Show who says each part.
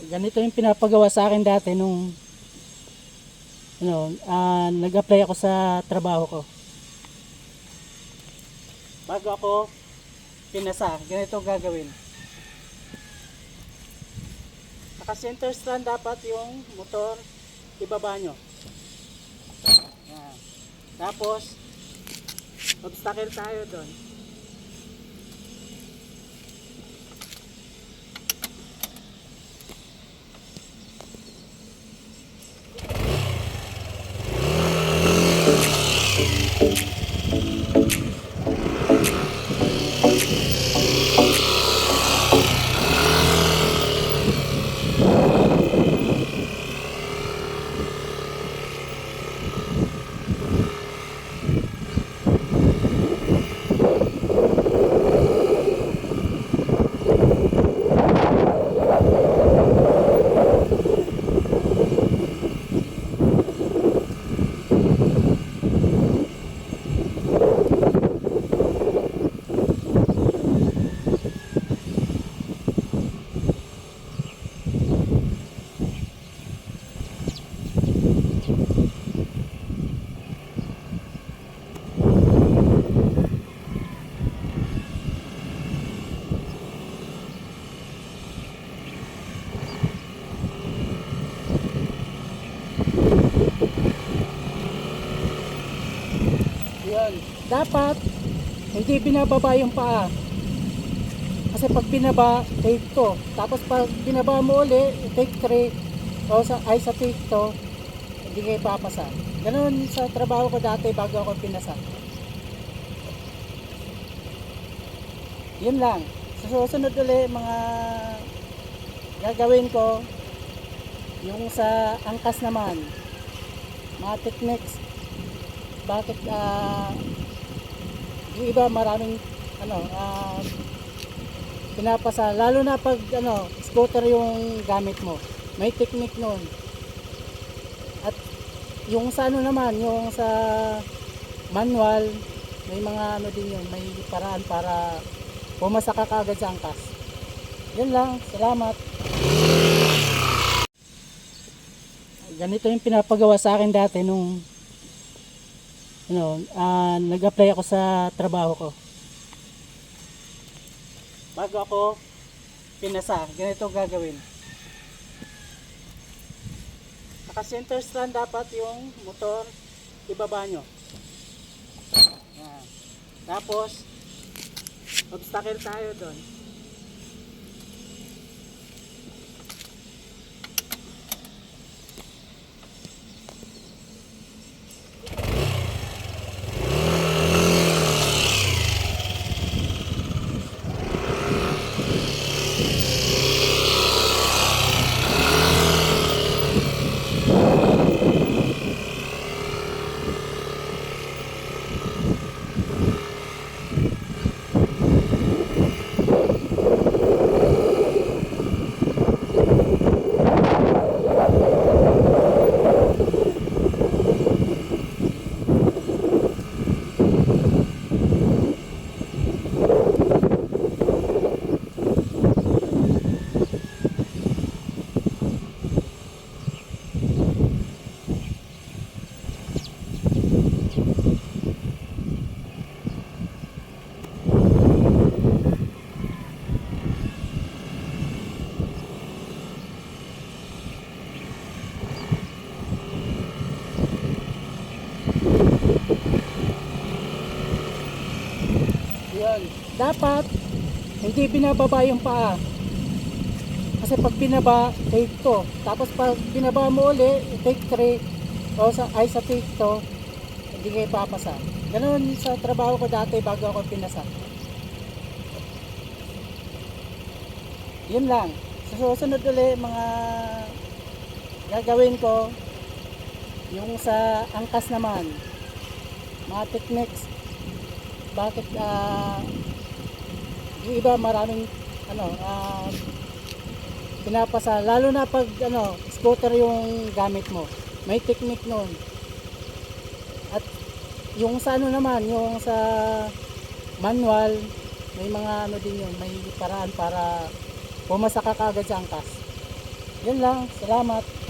Speaker 1: Ganito yung pinapagawa sa akin dati nung nag-apply ako sa trabaho ko. Bago ako pinasa, ganito gagawin. Naka-center stand dapat yung motor, ibaba nyo. Yan. Tapos, obstacle tayo doon. Yun. Dapat hindi binababa yung paa. Kasi pag binaba, take 2. Tapos pag binaba mo uli, take 3. O sa take 2, hindi kayo papasa. Ganun sa trabaho ko dati bago ako pinasa. Yun lang. Sa susunod uli, mga gagawin ko, yung sa angkas naman, mga techniques, bakit yung iba maraming pinapasa, lalo na pag scooter yung gamit mo, may technique nun. At yung sa naman, yung sa manual, may mga din yun, may paraan para pumasa ka kaagad sa angkas. Yun lang, salamat. Ganito yung pinapagawa sa akin dati nung nag-apply ako sa trabaho ko. Bago ako pinasa, ganito gagawin. Naka-center stand dapat yung motor, ibaba nyo. Yan. Tapos, obstacle tayo doon. Yun. Dapat hindi binababa yung paa. Kasi pag binaba, take 2. Tapos pag binaba mo uli, take 3. O sa take 2, hindi kayo papasa. Ganun sa trabaho ko dati bago ako pinasa. Yun lang. Sa susunod uli, mga gagawin ko, yung sa angkas naman, mga techniques, bakit yung iba maraming pinapasa, lalo na pag scooter yung gamit mo, may technique nun. At yung sa naman, yung sa manual, may mga din yun, may paraan para pumasa ka kaagad sa angkas. Yun lang. Salamat.